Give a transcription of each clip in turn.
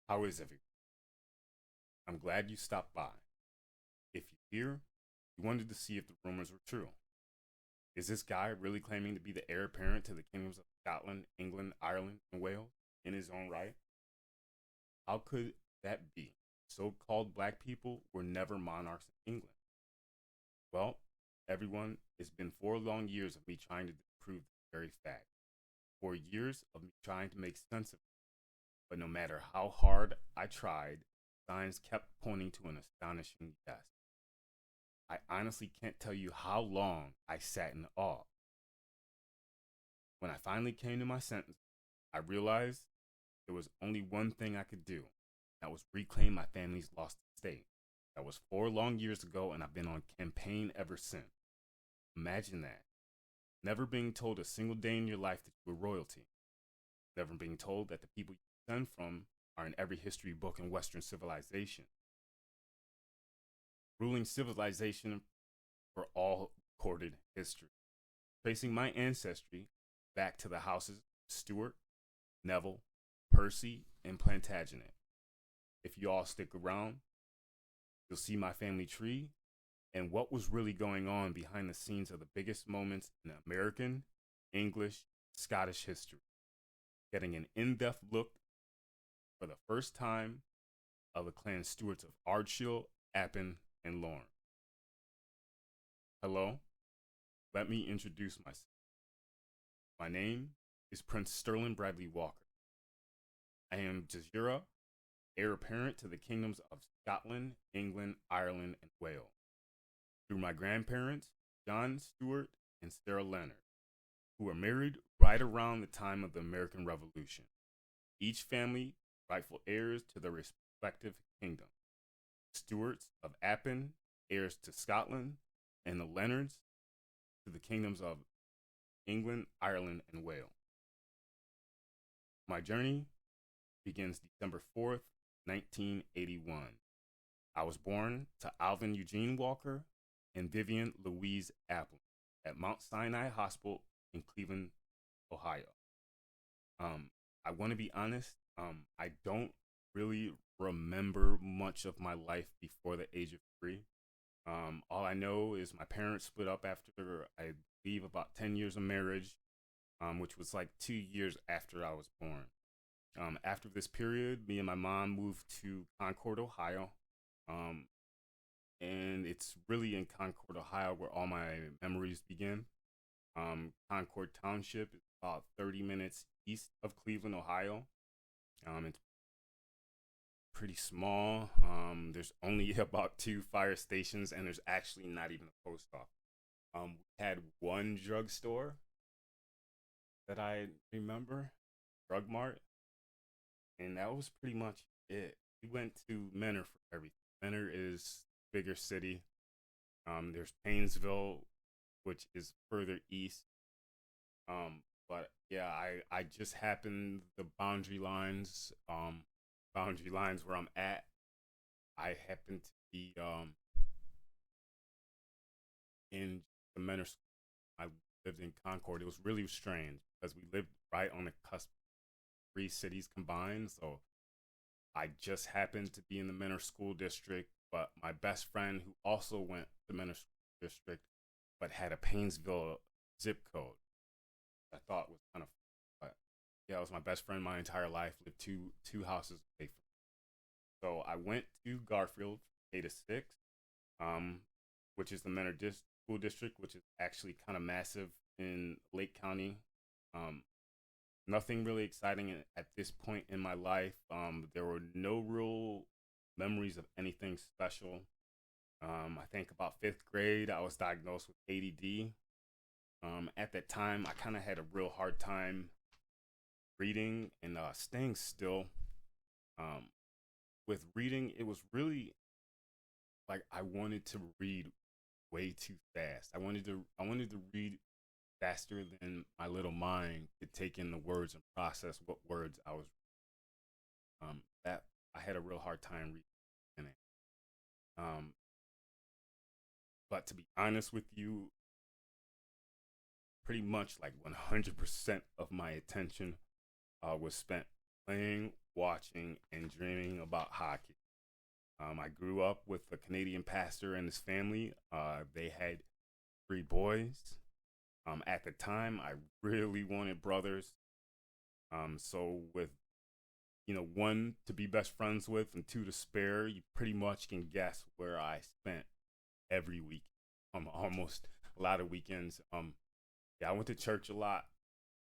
How is everyone? I'm glad you stopped by. If you're here, you wanted to see if the rumors were true. Is this guy really claiming to be the heir apparent to the kingdoms of Scotland, England, Ireland, and Wales in his own right? How could that be? So called black people were never monarchs in England. Well, everyone, it's been 4 long years of me trying to prove this very fact. 4 years of me trying to make sense of it. But no matter how hard I tried, signs kept pointing to an astonishing yes. I honestly can't tell you how long I sat in awe. When I finally came to my sentence, I realized there was only one thing I could do. That was reclaim my family's lost estate. That was 4 long years ago, and I've been on campaign ever since. Imagine that. Never being told a single day in your life that you were royalty. Never being told that the people you descend from are in every history book in Western civilization. Ruling civilization for all recorded history. Tracing my ancestry back to the houses Stewart, Neville, Percy, and Plantagenet. If you all stick around, you'll see my family tree and what was really going on behind the scenes of the biggest moments in American, English, Scottish history. Getting an in-depth look for the first time of the Clan Stewarts of Ardsheal, Appin, and Lorne. Hello, let me introduce myself. My name is Prince Sterling Bradley Walker. I am Jazeera, heir apparent to the kingdoms of Scotland, England, Ireland, and Wales, through my grandparents, John Stewart and Sarah Leonard, who were married right around the time of the American Revolution. Each family rightful heirs to their respective kingdom. Stewarts of Appin, heirs to Scotland, and the Leonards to the kingdoms of England, Ireland, and Wales. My journey begins December 4th, 1981. I was born to Alvin Eugene Walker and Vivian Louise Applin at Mount Sinai Hospital in Cleveland, Ohio. I want to be honest, I don't really remember much of my life before the age of 3. All I know is my parents split up after, I believe, about 10 years of marriage, which was like 2 years after I was born. After this period, me and my mom moved to Concord, Ohio. And it's really in Concord, Ohio, where all my memories begin. Concord Township is about 30 minutes east of Cleveland, Ohio. It's pretty small. There's only about 2 fire stations, and there's actually not even a post office. We had one drugstore that I remember, Drug Mart, and that was pretty much it. We went to Menor for everything. Menor is a bigger city. There's Painesville, which is further east. But yeah, I just happened the boundary lines where I'm at. I happen to be in the Menor School. I lived in Concord. It was really strange because we lived right on the cusp of 3 cities combined. So I just happened to be in the Menor School District, but my best friend who also went to Menor School District but had a Painesville zip code, I thought was kind of fun. But yeah, it was my best friend my entire life, lived two houses away from me. So I went to Garfield K to 6, which is the Menor School District, which is actually kind of massive in Lake County. Nothing really exciting at this point in my life. There were no real memories of anything special. I think about 5th grade, I was diagnosed with ADD. At that time, I kind of had a real hard time reading and staying still. With reading, it was really like I wanted to read way too fast. I wanted to read faster than my little mind could take in the words and process what words I was. That I had a real hard time reading it. But to be honest with you, pretty much like 100% of my attention was spent playing, watching, and dreaming about hockey. I grew up with a Canadian pastor and his family. They had three boys. At the time, I really wanted brothers. So with one to be best friends with and two to spare, you pretty much can guess where I spent every week. Almost a lot of weekends. Yeah, I went to church a lot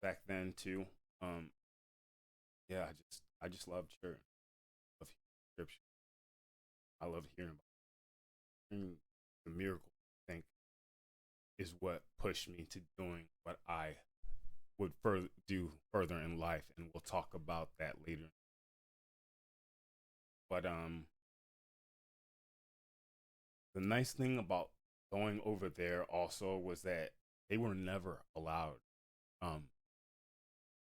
back then too. Um, yeah, I just love church. I love scripture. I love hearing about the miracle. I think is what pushed me to doing what I would do further in life, and we'll talk about that later. But the nice thing about going over there also was that they were never allowed um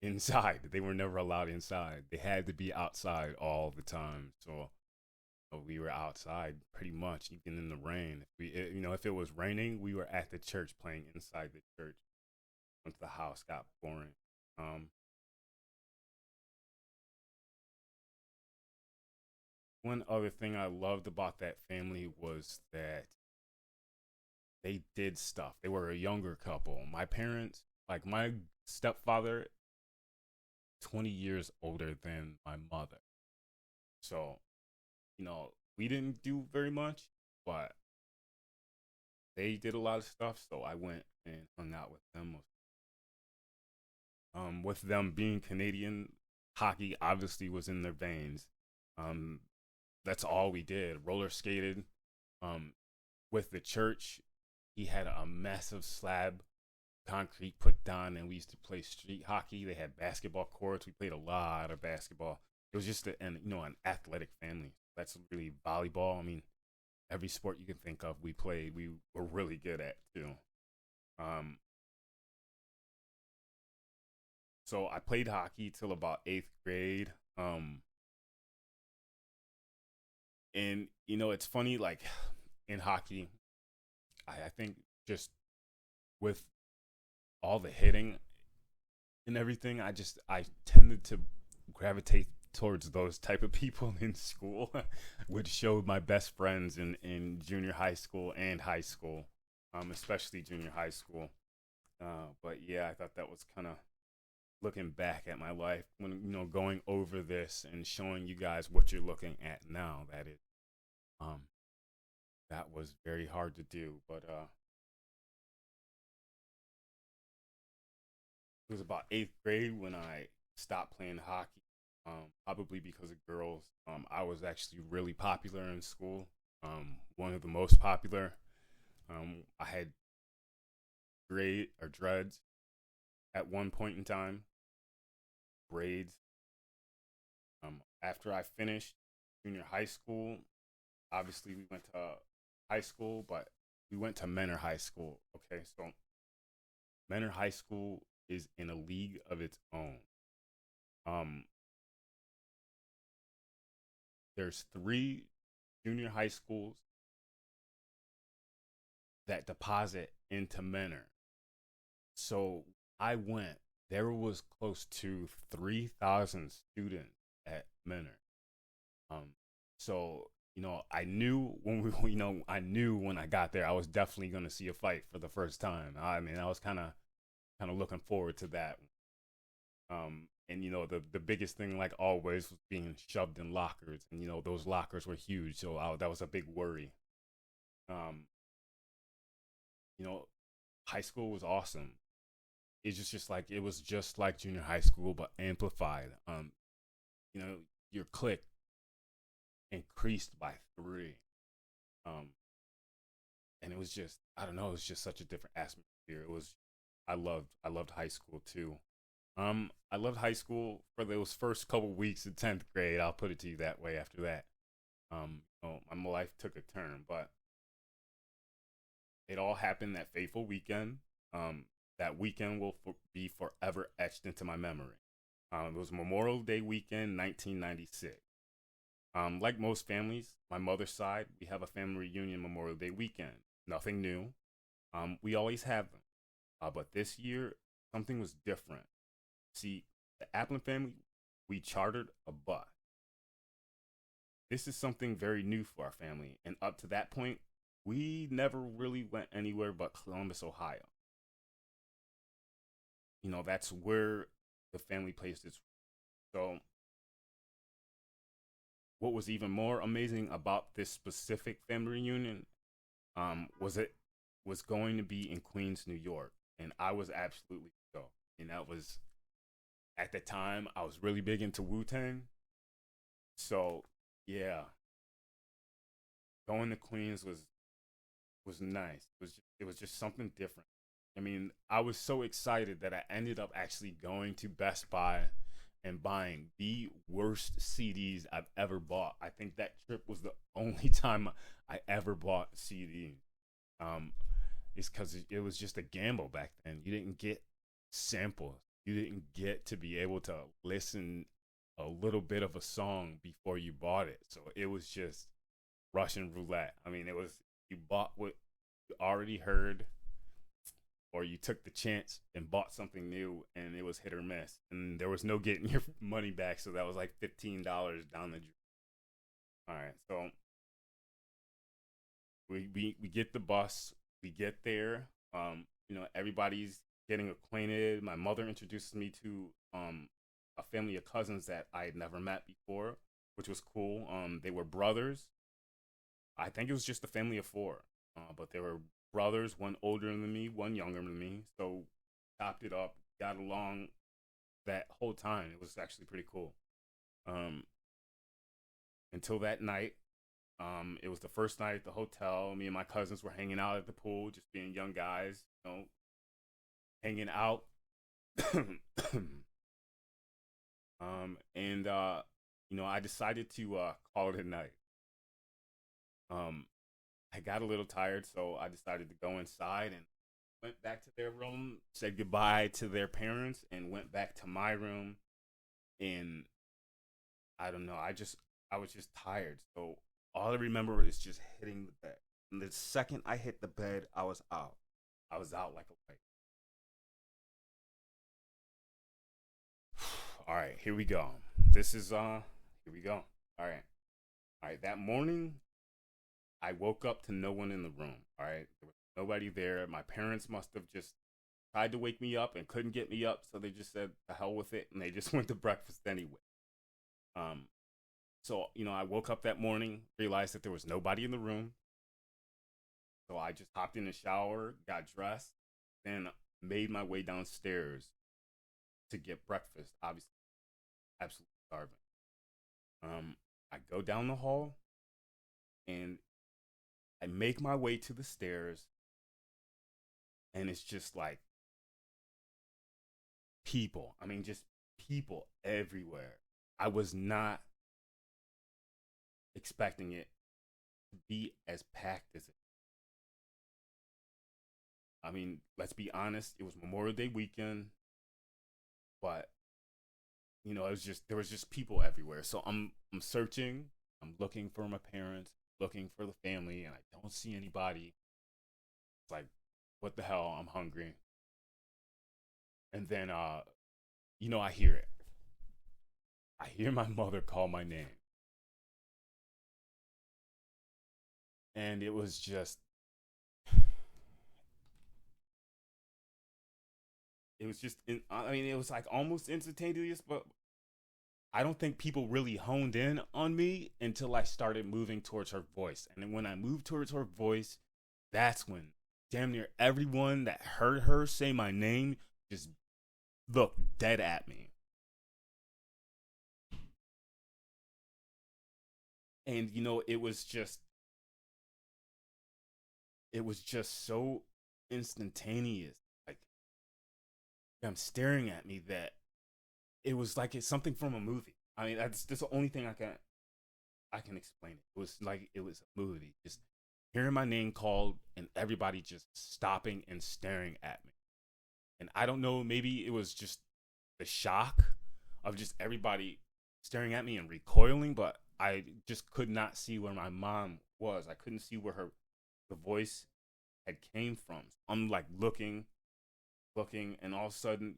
inside. They were never allowed inside. They had to be outside all the time. So we were outside pretty much, even in the rain. If it was raining, we were at the church playing inside the church once the house got boring. Um, One other thing I loved about that family was that they did stuff. They were a younger couple. My parents, like my stepfather, 20 years older than my mother. So, we didn't do very much, but they did a lot of stuff. So I went and hung out with them. With them being Canadian, hockey obviously was in their veins. Um, that's all we did. Roller skated. Um, with the church, he had a massive slab concrete put down, and we used to play street hockey. They had basketball courts. We played a lot of basketball. It was just an athletic family. That's really volleyball. I mean, every sport you can think of, we played. We were really good at too. Um, so I played hockey till about eighth grade. And it's funny, like in hockey, I think just with all the hitting and everything, I tended to gravitate towards those type of people in school, which showed my best friends in junior high school and high school, especially junior high school. But yeah, I thought that was kind of looking back at my life when going over this and showing you guys what you're looking at now. Um, that was very hard to do, but it was about eighth grade when I stopped playing hockey. Probably because of girls. I was actually really popular in school. One of the most popular. I had gray or dreads at one point in time, braids. After I finished junior high school, obviously we went to high school, but we went to Menor High School. Okay, so Menor High School is in a league of its own. Um, there's three junior high schools that deposit into Menor. So I went. There was close to 3,000 students at Menor. Um, so I knew when I knew when I got there, I was definitely going to see a fight for the first time. I mean, I was kind of looking forward to that. And the biggest thing, like always, was being shoved in lockers, and those lockers were huge, so that was a big worry. Um, you know, High school was awesome. It was just like junior high school, but amplified. You know, your click increased by three. Um, and it was just I don't know, it was just such a different atmosphere. I loved high school too. I loved high school for those first couple weeks in 10th grade. I'll put it to you that way. After that, my life took a turn, but it all happened that fateful weekend. That weekend will be forever etched into my memory. It was Memorial Day weekend, 1996. Like most families, my mother's side, we have a family reunion Memorial Day weekend. Nothing new. We always have them. But this year, something was different. See, the Applin family, we chartered a bus. This is something very new for our family, and up to that point, we never really went anywhere but Columbus, Ohio. That's where the family placed its. So, what was even more amazing about this specific family reunion, was it was going to be in Queens, New York, and I was absolutely so. And that was at the time I was really big into Wu Tang, so yeah, going to Queens was nice. It was just something different. I mean, I was so excited that I ended up actually going to Best Buy and buying the worst CDs I've ever bought. I think that trip was the only time I ever bought CD. Um, it's because it was just a gamble back then. You didn't get samples. You didn't get to be able to listen a little bit of a song before you bought it. So it was just Russian roulette. I mean, it was you bought what you already heard, or you took the chance and bought something new, and it was hit or miss, and there was no getting your money back. So that was like $15 down the drain. All right, so we get the bus, we get there. Everybody's getting acquainted. My mother introduces me to a family of cousins that I had never met before, which was cool. They were brothers. I think it was just a family of four, but they were brothers, one older than me, one younger than me. So chopped it up, got along that whole time. It was actually pretty cool. Um, until that night, it was the first night at the hotel. Me and my cousins were hanging out at the pool, just being young guys, hanging out. And I decided to call it a night. Um, I got a little tired, so I decided to go inside and went back to their room, said goodbye to their parents, and went back to my room. And I don't know, I was just tired. So all I remember is just hitting the bed. And the second I hit the bed, I was out. I was out like a light. All right, here we go. This is here we go. All right. All right, that morning I woke up to no one in the room. All right. There was nobody there. My parents must have just tried to wake me up and couldn't get me up, so they just said the hell with it and they just went to breakfast anyway. Um so, I woke up that morning, realized that there was nobody in the room. So I just hopped in the shower, got dressed, then made my way downstairs to get breakfast. Obviously, absolutely starving. I go down the hall and I make my way to the stairs, and it's just like people. I mean, just people everywhere. I was not expecting it to be as packed as it. I mean, let's be honest, it was Memorial Day weekend, but it was just there was just people everywhere. So I'm searching, I'm looking for my parents, looking for the family, and I don't see anybody. It's like, what the hell? I'm hungry. And then I hear it. I hear my mother call my name. And I mean, it was like almost instantaneous, but I don't think people really honed in on me until I started moving towards her voice. And then when I moved towards her voice, that's when damn near everyone that heard her say my name just looked dead at me. And it was just so instantaneous. Like, I'm staring at me that it was like it's something from a movie. I mean, that's the only thing I can explain it. It was like it was a movie. Just hearing my name called and everybody just stopping and staring at me. And I don't know, maybe it was just the shock of just everybody staring at me and recoiling, but I just could not see where my mom was. I couldn't see where the voice had came from. I'm like looking, and all of a sudden,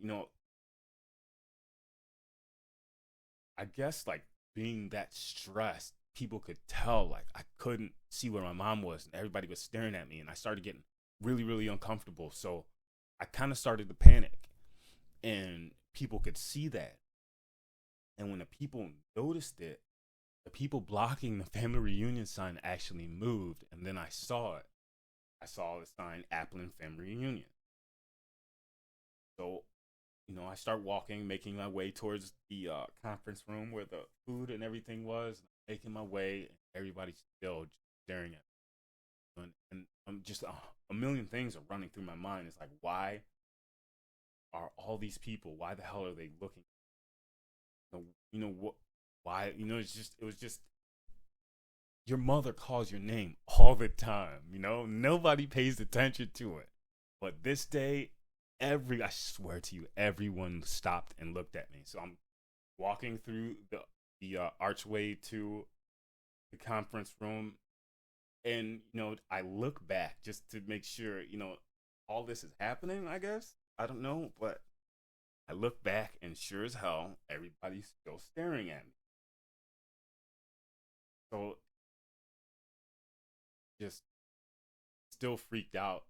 I guess like being that stressed, people could tell like I couldn't see where my mom was, and everybody was staring at me, and I started getting really, really uncomfortable. So I kind of started to panic, and people could see that. And when the people noticed it, the people blocking the family reunion sign actually moved, and then I saw it. I saw the sign Applin Family Reunion. So, I start walking, making my way towards the conference room where the food and everything was, making my way, and everybody's still staring at me. And I'm just a million things are running through my mind. It's like, why are all these people? Why the hell are they looking? What? Why? It was just your mother calls your name all the time. Nobody pays attention to it, but this day, I swear to you, everyone stopped and looked at me. So I'm walking through the archway to the conference room, and I look back just to make sure all this is happening. I guess I don't know, but I look back, and sure as hell, everybody's still staring at me. So just still freaked out.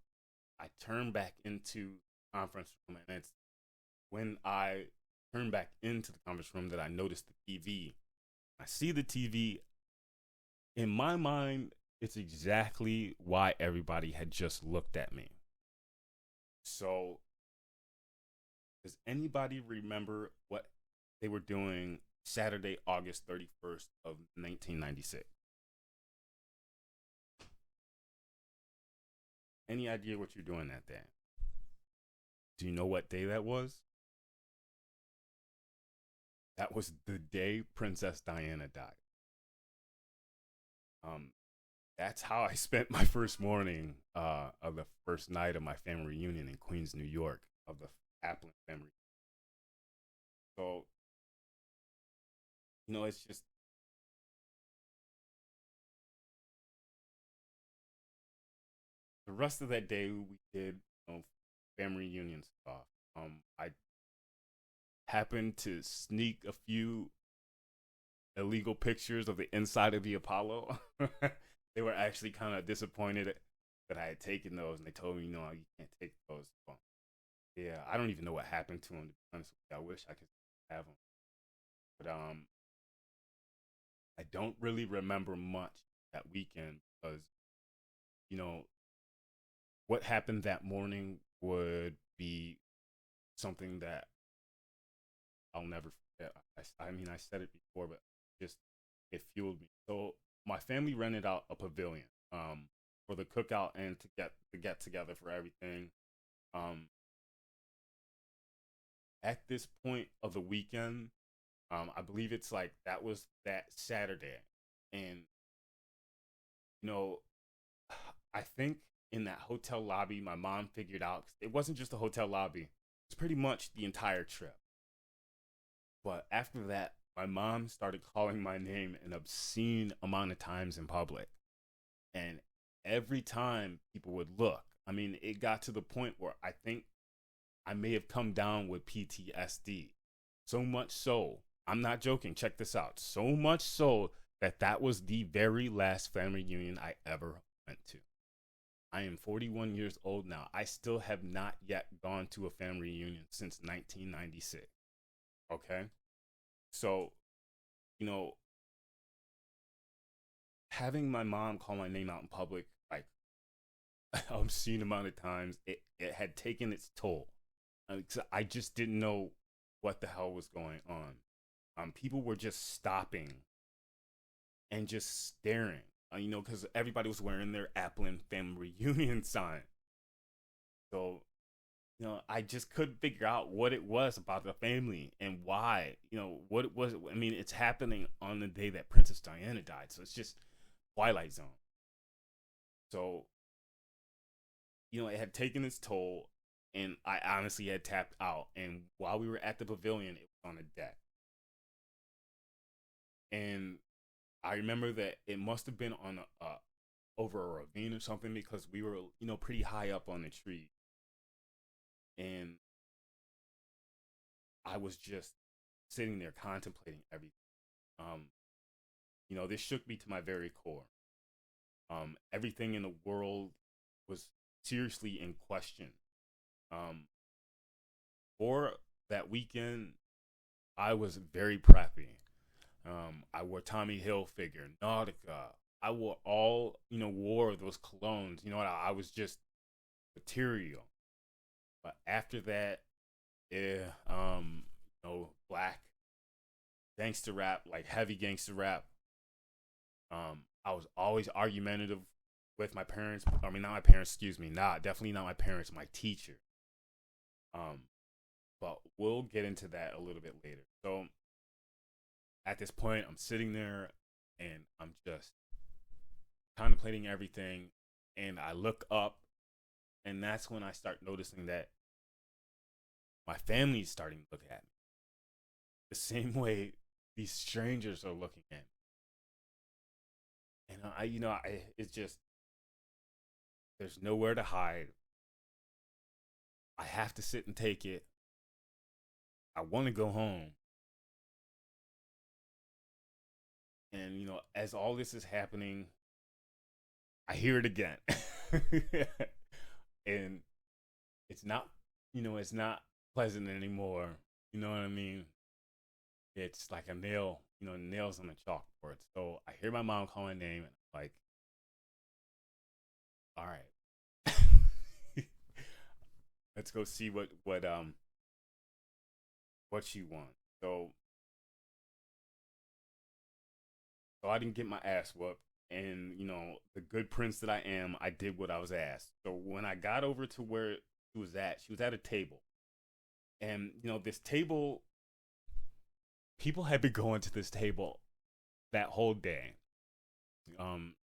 I turn back into the conference room, and it's when I turn back into the conference room that I noticed the TV. I see the TV. In my mind, it's exactly why everybody had just looked at me. So, does anybody remember what they were doing Saturday, August 31st of 1996? Any idea what you're doing that day? Do you know what day that was? That was the day Princess Diana died. Um, that's how I spent my first morning of the first night of my family reunion in Queens, New York, of the Applin family. So, it's just the rest of that day we did family reunion stuff. I happened to sneak a few illegal pictures of the inside of the Apollo. They were actually kind of disappointed that I had taken those, and they told me, no, you can't take those. Well, yeah, I don't even know what happened to them. To be honest with you, I wish I could have them, but I don't really remember much that weekend because you know what happened that morning would be something that I'll never forget. I mean, I said it before, but just it fueled me. So my family rented out a pavilion for the cookout and to get together for everything. Um, at this point of the weekend, I believe it's like that was that Saturday, and you know, I think in that hotel lobby, my mom figured out it wasn't just the hotel lobby; it's pretty much the entire trip. But after that, my mom started calling my name an obscene amount of times in public. And every time people would look, I mean, it got to the point where I think I may have come down with PTSD. So much so, I'm not joking, check this out. So much so that was the very last family reunion I ever went to. I am 41 years old now. I still have not yet gone to a family reunion since 1996. Okay? So, you know, having my mom call my name out in public, like obscene amount of times, it had taken its toll. I just didn't know what the hell was going on. People were just stopping and just staring, because everybody was wearing their Applin family reunion sign. So, I just couldn't figure out what it was about the family and why, what it was. I mean, it's happening on the day that Princess Diana died. So it's just Twilight Zone. So, it had taken its toll, and I honestly had tapped out. And while we were at the pavilion, it was on a deck. And I remember that it must have been on over a ravine or something because we were, pretty high up on the tree. And I was just sitting there contemplating everything. Um, this shook me to my very core. Everything in the world was seriously in question. Um, for that weekend, I was very preppy. I wore Tommy Hilfiger, Nautica. I wore wore those colognes. I was just material. But after that, yeah, black gangster rap, like heavy gangster rap. I was always argumentative with my parents. I mean, not my parents, excuse me. Definitely not my parents, my teacher. Um, but we'll get into that a little bit later. So at this point, I'm sitting there and I'm just contemplating everything. And I look up, and that's when I start noticing that my family's starting to look at me the same way these strangers are looking at me. And it's just, there's nowhere to hide. I have to sit and take it. I want to go home. And, as all this is happening, I hear it again. And it's not pleasant anymore. You know what I mean? It's like a nail, nails on a chalkboard. So I hear my mom call my name, and I'm like, all right, let's go see what she wants. So I didn't get my ass whooped. And, the good prince that I am, I did what I was asked. So when I got over to where she was at a table. And, this table, people had been going to this table that whole day. And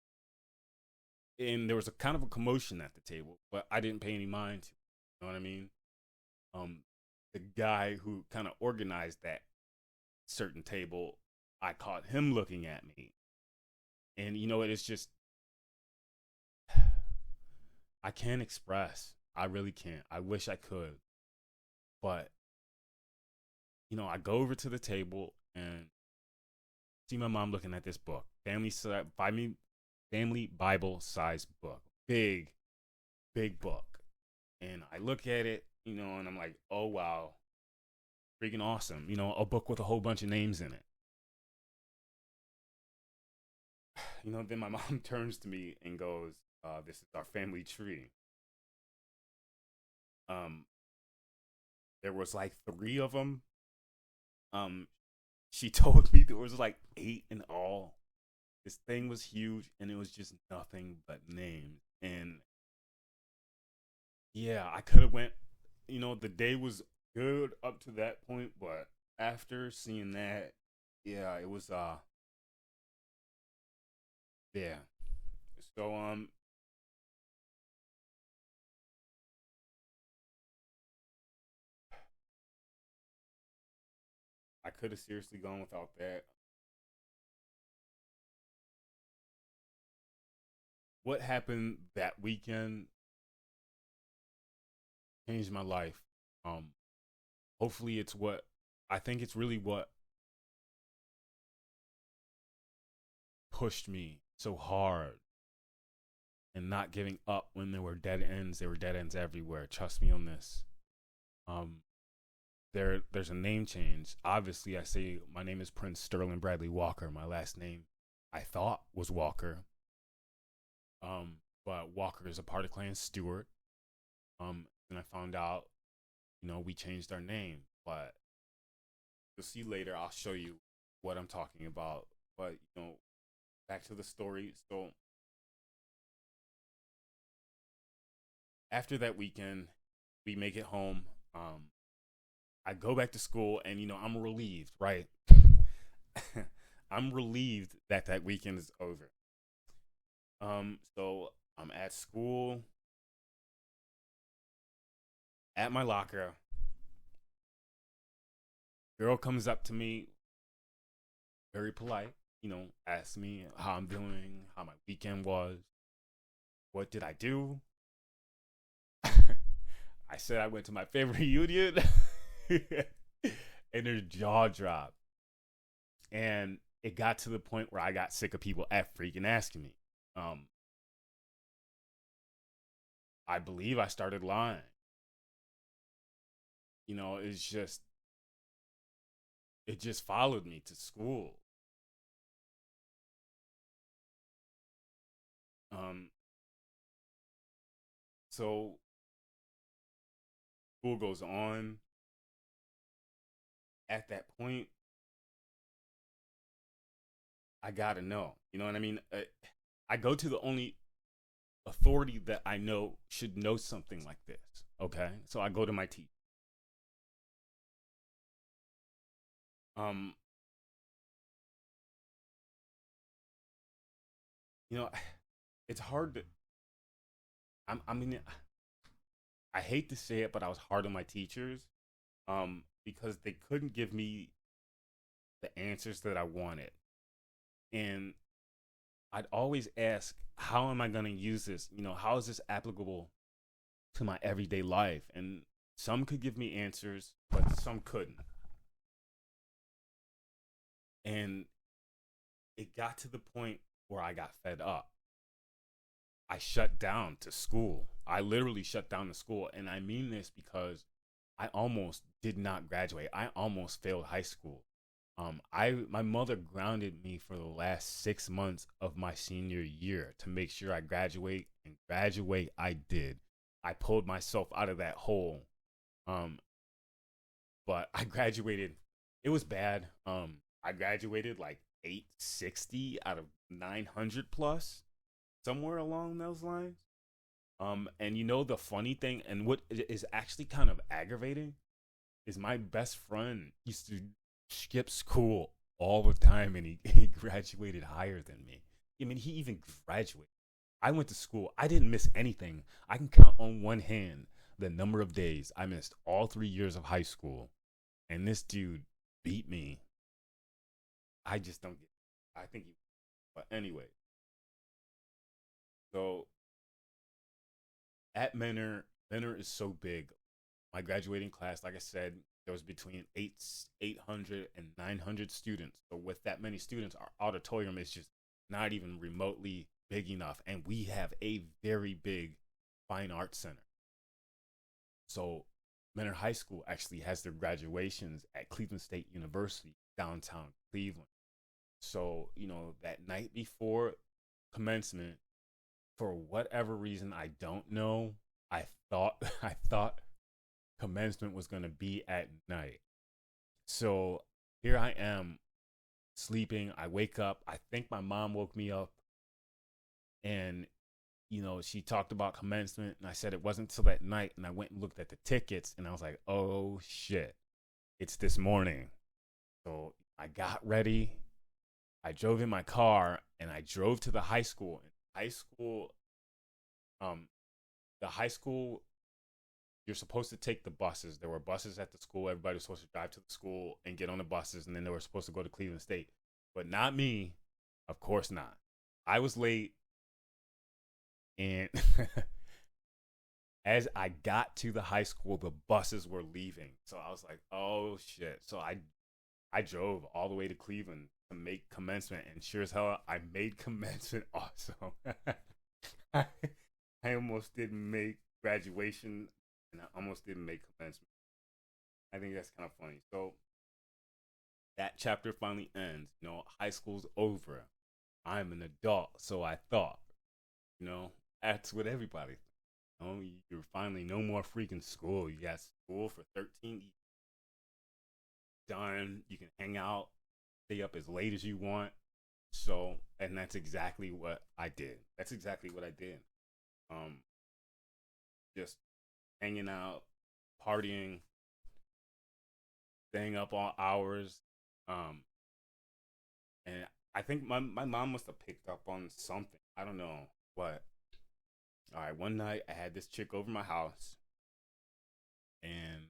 there was a kind of a commotion at the table, but I didn't pay any mind to it. You know what I mean? The guy who kind of organized that certain table, I caught him looking at me. And it's just, I can't express. I really can't. I wish I could. But, I go over to the table and see my mom looking at this book. Family Bible size book. Big, big book. And I look at it, and I'm like, oh, wow. Freaking awesome. A book with a whole bunch of names in it. Then my mom turns to me and goes, this is our family tree. There was like 3 of them. She told me there was like 8 in all. This thing was huge, and it was just nothing but names. And yeah, I could have went, the day was good up to that point, but after seeing that, yeah, it was yeah. So I could have seriously gone without that. What happened that weekend changed my life. Um Hopefully it's what I think it's really what pushed me so hard and not giving up when there were dead ends. There were dead ends everywhere. Trust me on this. Um there's a name change. Obviously, I say my name is Prince Sterling Bradley Walker. My last name I thought was Walker. But Walker is a part of Clan Stewart. And I found out, we changed our name. But you'll see later. I'll show you what I'm talking about. But back to the story. So after that weekend, we make it home. I go back to school, and I'm relieved, right? I'm relieved that that weekend is over. So I'm at school, at my locker. Girl comes up to me, very polite, asks me how I'm doing, how my weekend was, what did I do? I said I went to my favorite reunion. and their jaw dropped. And it got to the point where I got sick of people at freaking asking me. Um, I believe I started lying. It's just it just followed me to school. Um, so school goes on. At that point, I gotta know. You know what I mean? I go to the only authority that I know should know something like this. Okay, so I go to my teacher. Um, you know, it's hard to. I mean, I hate to say it, but I was hard on my teachers, because they couldn't give me the answers that I wanted, and I'd always ask, "How am I going to use this? How is this applicable to my everyday life?" And some could give me answers, but some couldn't. And it got to the point where I got fed up. I shut down to school. I literally shut down to school. And I mean this because I almost did not graduate. I almost failed high school. My mother grounded me for the last 6 months of my senior year to make sure I graduate, and graduate I did. I pulled myself out of that hole. Um, but I graduated. It was bad. I graduated like 860 out of 900 plus, somewhere along those lines. And the funny thing, and what is actually kind of aggravating, is my best friend used to skip school all the time, and he graduated higher than me. I mean, he even graduated. I went to school. I didn't miss anything. I can count on one hand the number of days I missed all 3 years of high school, and this dude beat me. I just don't get. I think he. But anyway, so at Menor is so big. My graduating class, like I said, there was between 800 and 900 students. So with that many students, our auditorium is just not even remotely big enough, and we have a very big fine arts center. So Menor High School actually has their graduations at Cleveland State University, downtown Cleveland. So, that night before commencement, for whatever reason I don't know, I thought I thought commencement was going to be at night. So, here I am sleeping. I wake up. I think my mom woke me up, and she talked about commencement, and I said it wasn't till that night, and I went and looked at the tickets, and I was like, "Oh shit. It's this morning." So, I got ready. I drove in my car, and I drove to the high school. High school, um, the high school, you're supposed to take the buses. There were buses at the school. Everybody was supposed to drive to the school and get on the buses, and then they were supposed to go to Cleveland State. But not me. Of course not. I was late, and as I got to the high school, the buses were leaving. So I was like, "Oh shit!" So I drove all the way to Cleveland to make commencement, and sure as hell, I made commencement also. I, I almost didn't make graduation, and I almost didn't make commencement. I think that's kind of funny. So that chapter finally ends. High school's over. I'm an adult, so I thought. You know, that's what everybody. You're finally no more freaking school. You got school for 13 years. Done. You can hang out, stay up as late as you want. So, and that's exactly what I did. That's exactly what I did. Um, just hanging out, partying, staying up all hours. Um, and I think my mom must have picked up on something. I don't know what. All right, one night I had this chick over my house, and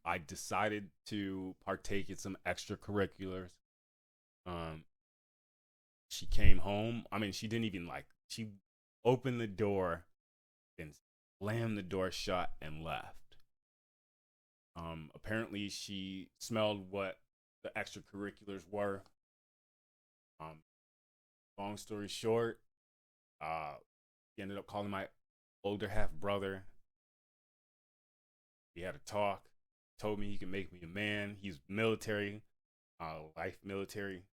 I decided to partake in some extracurriculars. Um, she came home. I mean, she didn't even she opened the door and slammed the door shut and left. Apparently, she smelled what the extracurriculars were. Um, Long story short, uh, he ended up calling my older half brother. We had a talk. Told me he could make me a man. He's military, life military,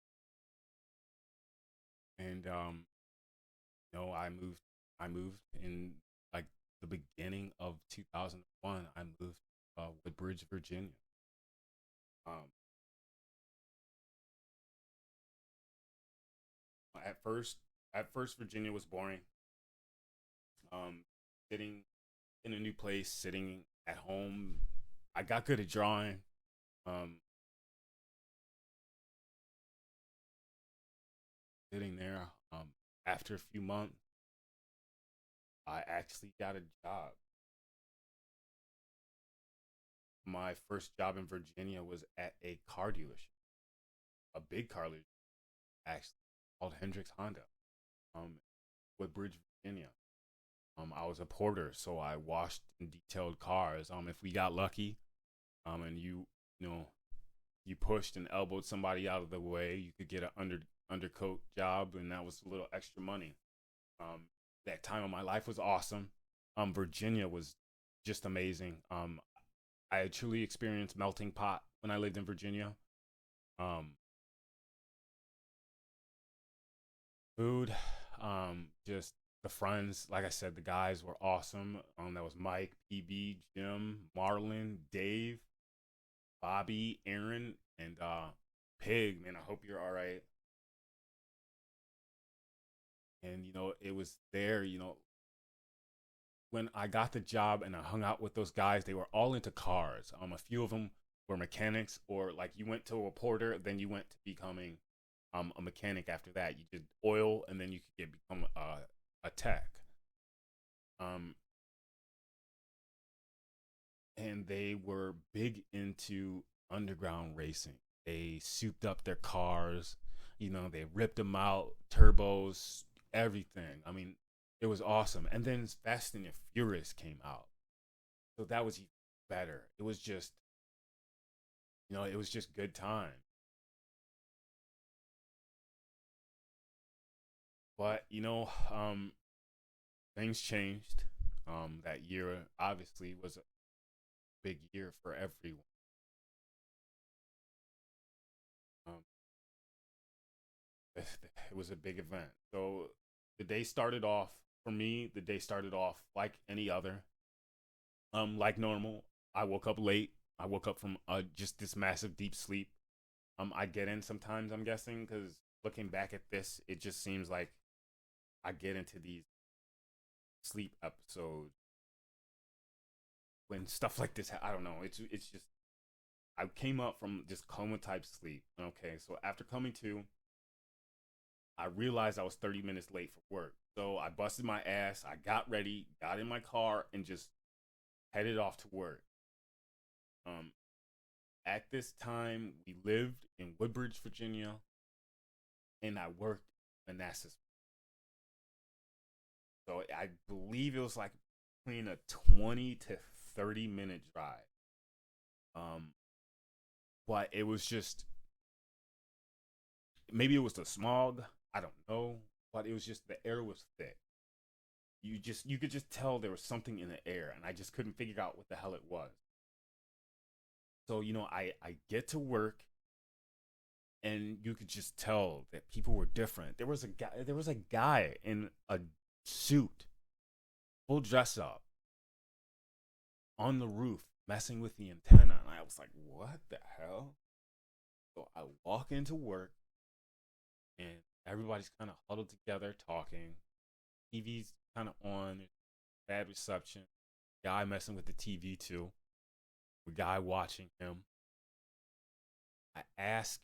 and I moved. I moved in like the beginning of 2001. I moved Woodbridge, Virginia. Um, at first, Virginia was boring. Um, Sitting in a new place, sitting at home. I got good at drawing. Um, Sitting there. After a few months, I actually got a job. My first job in Virginia was at a car dealership, a big car dealership, actually, called Hendricks Honda, Woodbridge, Virginia. I was a porter, so I washed and detailed cars. If we got lucky, and you know, you pushed and elbowed somebody out of the way, you could get an undercoat job, and that was a little extra money. Um, that time of my life was awesome. Virginia was just amazing. I truly experienced melting pot when I lived in Virginia. Um, Food, just the friends. Like I said, the guys were awesome. That was Mike, PB, Jim, Marlon, Dave, Bobby, Aaron, and Pig. Man, I hope you're all right. And it was there. When I got the job and I hung out with those guys, they were all into cars. A few of them were mechanics, or like you went to a porter, then you went to becoming a mechanic after that. You did oil, and then you could become a tech. Um, and they were big into underground racing. They souped up their cars. They ripped them out, turbos, everything. I mean, it was awesome. And then Fast and the Furious came out, so that was even better. It was just, it was just good time. But things changed. That year obviously was a big year for everyone. Um, it was a big event. So the day started off for me. The day started off like any other. Like normal. I woke up late. I woke up from just this massive deep sleep. I get in sometimes. I'm guessing because looking back at this, it just seems like I get into these sleep episodes when stuff like this. I don't know. It's just I came up from just coma type sleep. Okay, so after coming to, I realized I was 30 minutes late for work. So I busted my ass. I got ready, got in my car, and just headed off to work. Um, at this time, we lived in Woodbridge, Virginia, and I worked in Manassas. So I believe it was like between a 20 to 30-minute drive. Um, but it was just, maybe it was the smog. I don't know, but it was just the air was thick. You could just tell there was something in the air, and I just couldn't figure out what the hell it was. So I get to work, and you could just tell that people were different. There was a guy in a suit, full dress up, on the roof messing with the antenna, and I was like, what the hell? So I walk into work, and everybody's kind of huddled together talking. TV's kind of on, bad reception. Guy messing with the TV too. The guy watching him. I ask,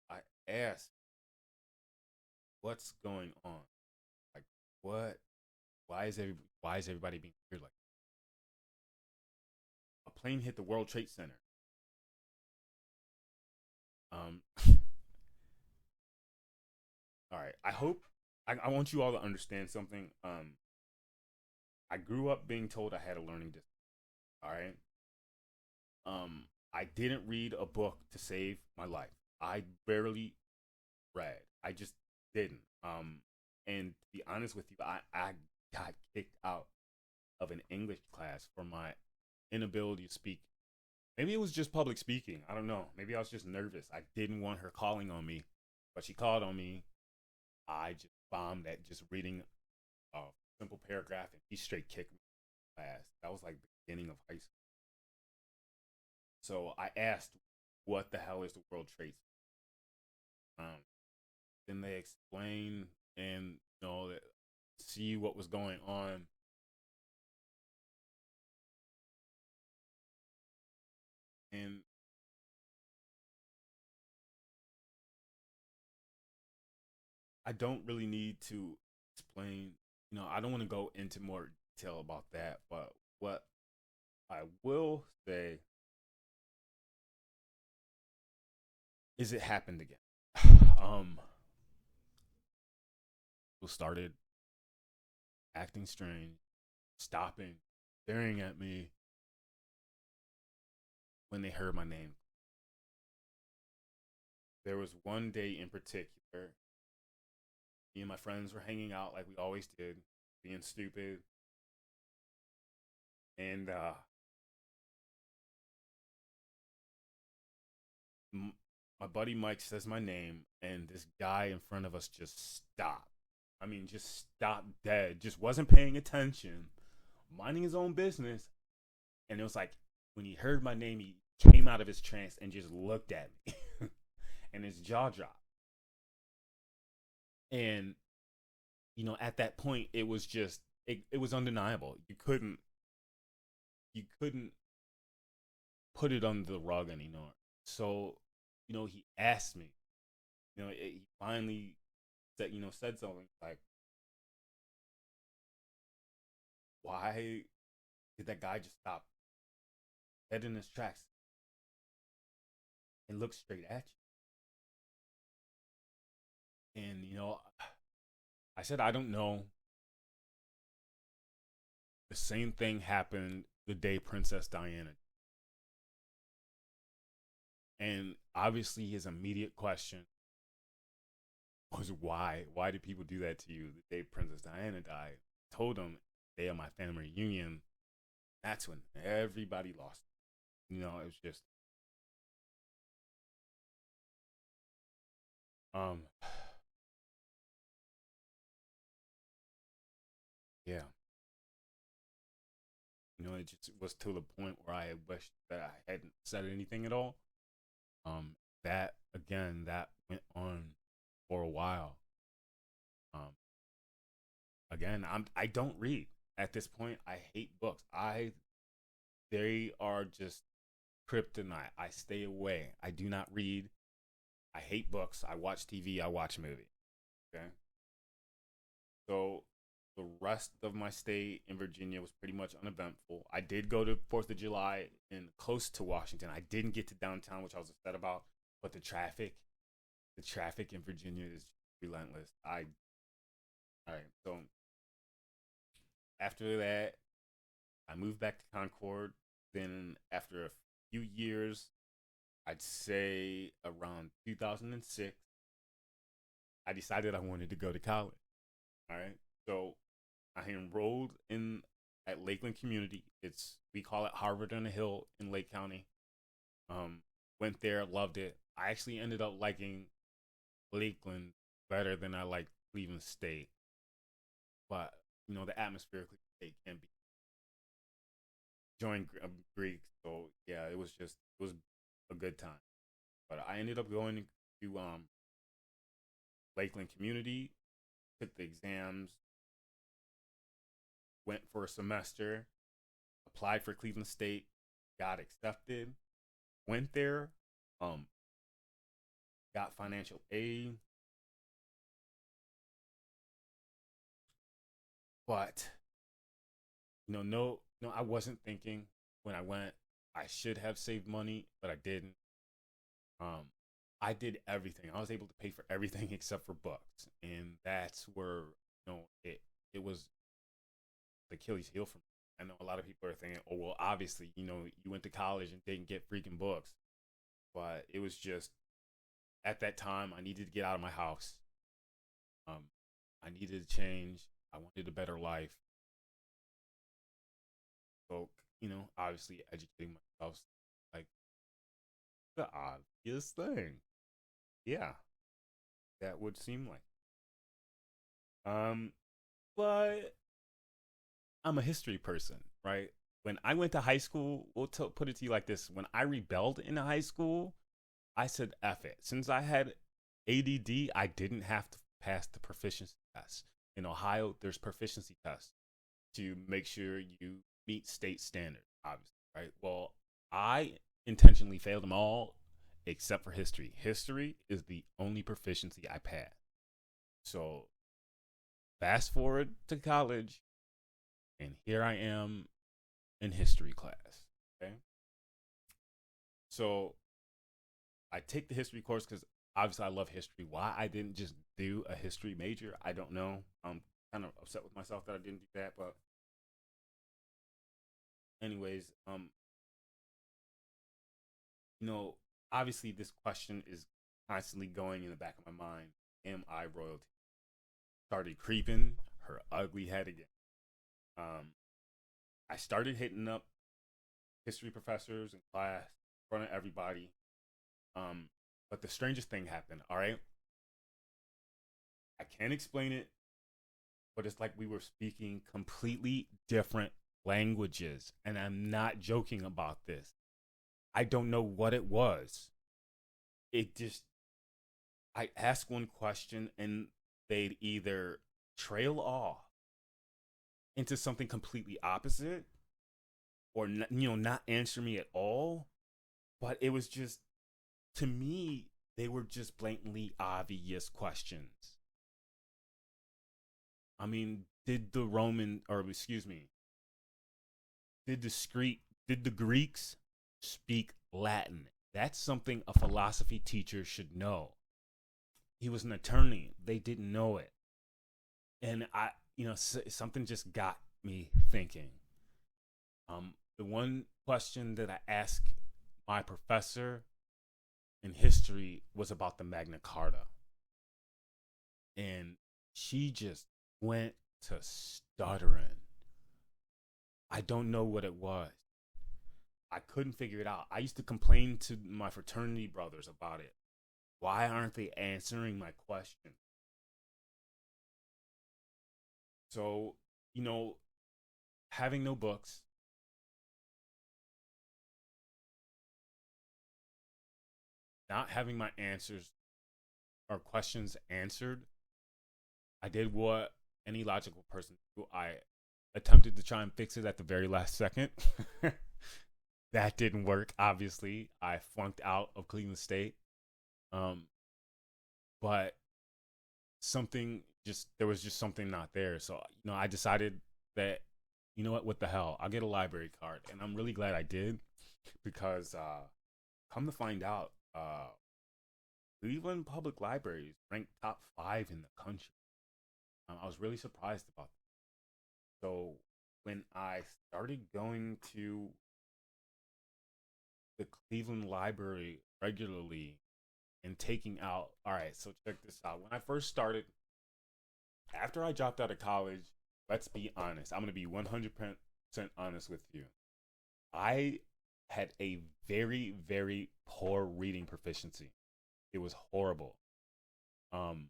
I ask, what's going on? Like, what? Why is everybody being weird? Like, a plane hit the World Trade Center. Um, all right. I want you all to understand something. I grew up being told I had a learning disability. All right. I didn't read a book to save my life. I barely read. I just didn't. And to be honest with you, I got kicked out of an English class for my inability to speak. Maybe it was just public speaking. I don't know. Maybe I was just nervous. I didn't want her calling on me, but she called on me. I just bombed at just reading a simple paragraph, and she straight kicked me in class. That was like the beginning of high school. So I asked, "What the hell is the World Trade Center?" Then they explained, and that see what was going on. And I don't really need to explain. I don't want to go into more detail about that, but what I will say is it happened again. People started acting strange, stopping, staring at me when they heard my name. There was one day in particular, me and my friends were hanging out like we always did, being stupid, and m- my buddy Mike says my name, and this guy in front of us just stopped. I mean, just stopped dead. Just wasn't paying attention, minding his own business. And it was like when he heard my name, he came out of his trance and just looked at me, and his jaw dropped. And at that point, it was just it was undeniable. You couldn't put it under the rug anymore. So, he asked me. He finally said something like, "Why did that guy just stop dead in his tracks and look straight at you?" And I said, "I don't know." The same thing happened the day Princess Diana. And obviously, his immediate question was why? Why did people do that to you the day Princess Diana died? I told him the day of my family reunion. That's when everybody lost. It was just um yeah. It just was to the point where I wished that I hadn't said anything at all. That again, that went on for a while. Um, I don't read at this point. I hate books. They are just kryptonite. I stay away. I do not read. I hate books. I watch TV. I watch movies. Okay. So the rest of my stay in Virginia was pretty much uneventful. I did go to 4th of July in close to Washington. I didn't get to downtown, which I was upset about. But the traffic in Virginia is relentless. All right. So after that, I moved back to Concord. Then after a few years, I'd say around 2006, I decided I wanted to go to college. All right. So I enrolled in at Lakeland Community. We call it Harvard on the Hill in Lake County. Um, Went there, loved it. I actually ended up liking Lakeland better than I liked Cleveland State. But the atmosphere of Cleveland State can be joined Greek. So yeah, it was a good time. But I ended up going to Lakeland Community, took the exams, went for a semester, applied for Cleveland State, got accepted, went there, um, got financial aid, but no, I wasn't thinking when I went. I should have saved money, but I didn't. Um, I did everything. I was able to pay for everything except for books, and that's where it was the Achilles heel for me. I know a lot of people are thinking, oh, well, obviously, you went to college and didn't get freaking books. But it was just at that time, I needed to get out of my house. Um, I needed to change. I wanted a better life. So, obviously educating myself, like the obvious thing. Yeah, that would seem like. Um, but I'm a history person, right? When I went to high school, put it to you like this: when I rebelled in high school, I said F it. Since I had ADD, I didn't have to pass the proficiency test. In Ohio, there's proficiency tests to make sure you meet state standards, obviously, right? Well, I intentionally failed them all except for history. History is the only proficiency I passed. So fast forward to college, and here I am in history class. Okay. So I take the history course because obviously I love history. Why I didn't just do a history major, I don't know. I'm kind of upset with myself that I didn't do that. But anyways, you know, obviously this question is constantly going in the back of my mind. Am I royalty? Started creeping her ugly head again. Um, I started hitting up history professors in class in front of everybody. Um, but the strangest thing happened. All right, I can't explain it, but it's like we were speaking completely different languages, and I'm not joking about this. I don't know what it was. It just I ask one question and they'd either trail off into something completely opposite or not answer me at all. But it was just, to me, they were just blatantly obvious questions. I mean, did the Roman, or excuse me, did the Greeks speak Latin? That's something a philosophy teacher should know. He was an attorney. They didn't know it. And something just got me thinking. The one question that I asked my professor in history was about the Magna Carta. And she just went to stuttering. I don't know what it was. I couldn't figure it out. I used to complain to my fraternity brothers about it. Why aren't they answering my question? So, you know, having no books, not having my answers or questions answered, I did what any logical person do. I attempted to try and fix it at the very last second. That didn't work, obviously. I flunked out of Cleveland State. Um, but there was just something not there. So, I decided that, what the hell? I'll get a library card. And I'm really glad I did because come to find out, Cleveland Public Libraries ranked top 5 in the country. I was really surprised about that. So when I started going to the Cleveland Library regularly and taking out, all right, so check this out. When I first started, after I dropped out of college, let's be honest. I'm going to be 100% honest with you. I had a very, very poor reading proficiency. It was horrible. Um,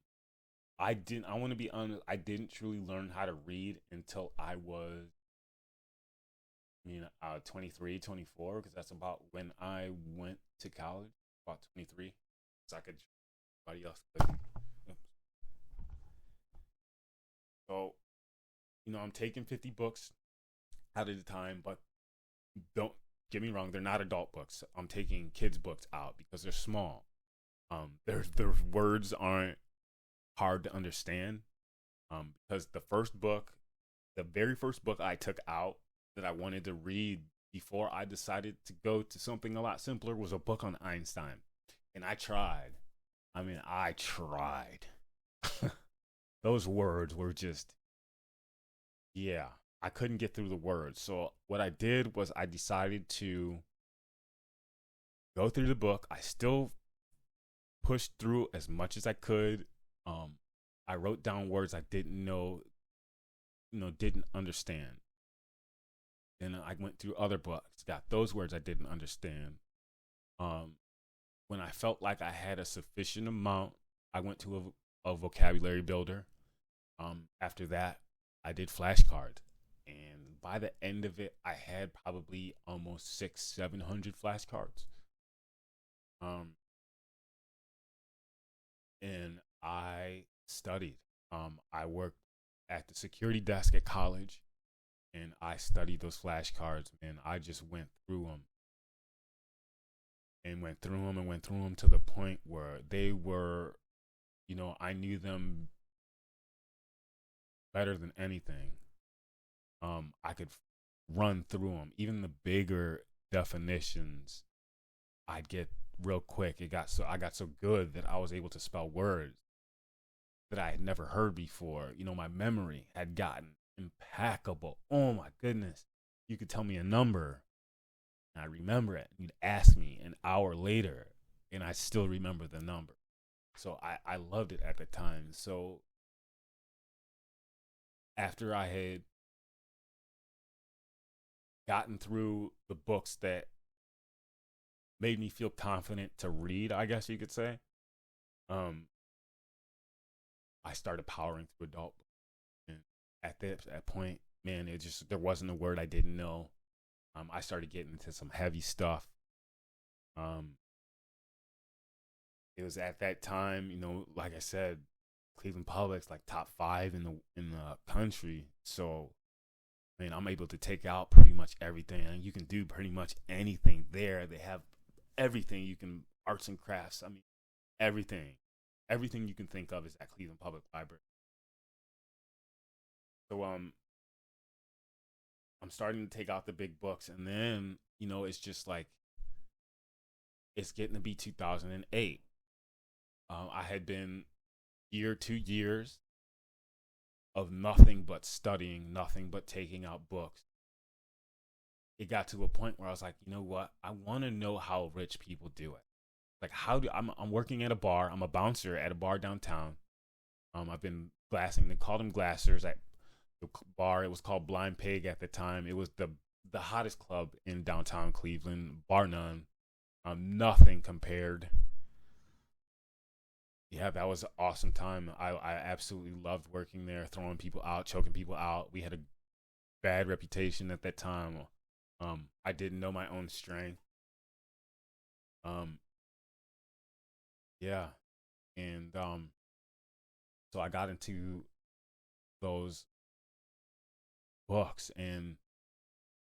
I want to be honest, I didn't truly learn how to read until I was, 23, 24, because that's about when I went to college, about 23. So I could, everybody else could. So, I'm taking 50 books out at a time, but don't get me wrong, they're not adult books. I'm taking kids' books out because they're small. Their words aren't hard to understand. Because the very first book I took out that I wanted to read before I decided to go to something a lot simpler was a book on Einstein. And I tried. I tried. Those words were just, yeah. I couldn't get through the words. So what I did was I decided to go through the book. I still pushed through as much as I could. Um, I wrote down words I didn't know, didn't understand. Then I went through other books, got those words I didn't understand. Um, when I felt like I had a sufficient amount, I went to a vocabulary builder. After that, I did flashcards, and by the end of it, I had probably almost 700 flashcards. Um, and I studied. I worked at the security desk at college, and I studied those flashcards, and I just went through them and went through them and went through them to the point where they were, I knew them better than anything. I could run through them. Even the bigger definitions, I'd get real quick. I got so good that I was able to spell words that I had never heard before. My memory had gotten impeccable. Oh my goodness. You could tell me a number and I remember it. You'd ask me an hour later and I still remember the number. So I loved it at the time. So after I had gotten through the books that made me feel confident to read, I guess you could say, I started powering through adult books. And at that point, man, there wasn't a word I didn't know. I started getting into some heavy stuff. It was at that time, like I said, Cleveland Public's like top 5 in the country. So, man, I'm able to take out pretty much everything, and you can do pretty much anything there. They have everything you can, arts and crafts. I mean, everything you can think of is at Cleveland Public Library. So, I'm starting to take out the big books, and then it's just like it's getting to be 2008. I had been 2 years of nothing but studying, nothing but taking out books. It got to a point where I was like, you know what? I want to know how rich people do it. Like, I'm working at a bar. I'm a bouncer at a bar downtown. I've been glassing. They called them glassers at the bar. It was called Blind Pig at the time. It was the hottest club in downtown Cleveland, bar none. Nothing compared. Yeah, that was an awesome time. I absolutely loved working there, throwing people out, choking people out. We had a bad reputation at that time. I didn't know my own strength. Um, yeah, and so I got into those books, and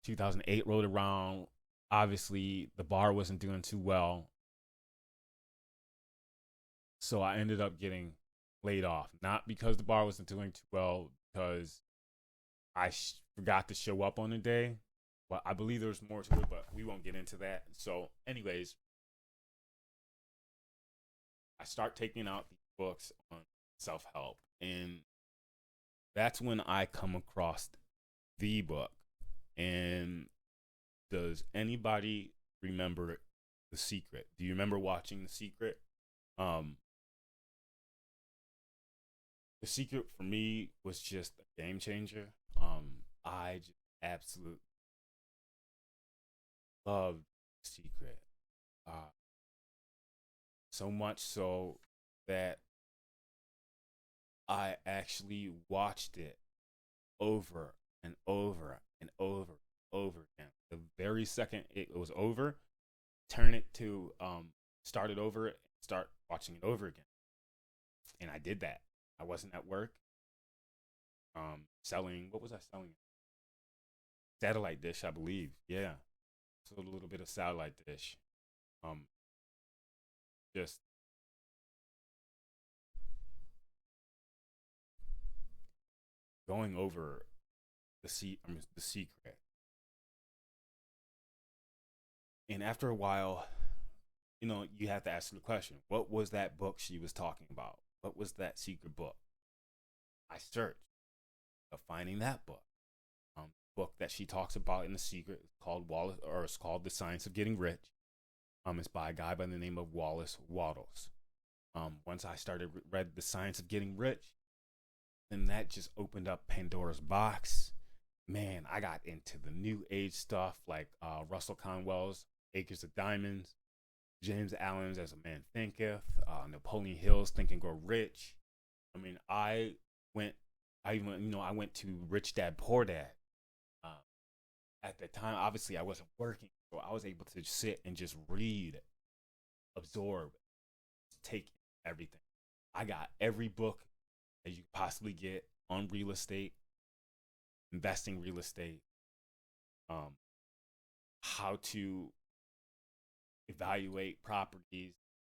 2008 rolled around. Obviously, the bar wasn't doing too well, so I ended up getting laid off. Not because the bar wasn't doing too well, because I forgot to show up on the day. But I believe there's more to it, but we won't get into that. So, anyways, I start taking out these books on self-help, and that's when I come across the book. And does anybody remember The Secret? Do you remember watching The Secret? The Secret for me was just a game changer. I just absolutely loved The Secret. So much so that I actually watched it over and over and over and over again. The very second it was over, turn it to start it over and start watching it over again. And I did that. I wasn't at work. Selling, what was I selling? Satellite dish, I believe. Yeah. So a little bit of satellite dish. Just going over the secret. And after a while, you have to ask the question, what was that book she was talking about? What was that secret book? I searched of finding that book. book that she talks about in The Secret. It's called Wallace, or it's called The Science of Getting Rich. It's by a guy by the name of Wallace Wattles. Once I started read The Science of Getting Rich, then that just opened up Pandora's box. Man, I got into the new age stuff like Russell Conwell's Acres of Diamonds, James Allen's As a Man Thinketh, Napoleon Hill's Think and Grow Rich. I mean, I went to Rich Dad Poor Dad. At the time, obviously, I wasn't working, so I was able to sit and just read, absorb, take everything. I got every book that you could possibly get on real estate, investing real estate, how to evaluate properties.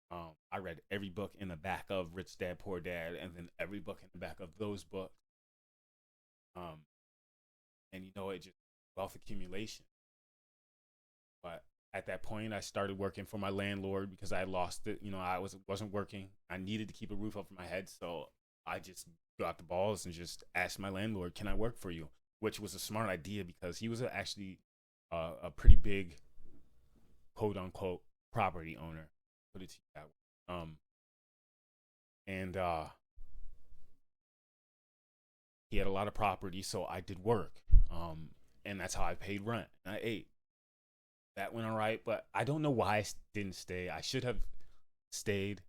I read every book in the back of Rich Dad Poor Dad, and then every book in the back of those books. And it just wealth accumulation. But at that point, I started working for my landlord because I lost it. I wasn't working. I needed to keep a roof over my head, so I just got the balls and just asked my landlord, "Can I work for you?" Which was a smart idea because he was actually a pretty big, quote unquote, property owner. Put it to you that way. And he had a lot of property, so I did work. And that's how I paid rent. And I ate. That went all right, but I don't know why I didn't stay. I should have stayed.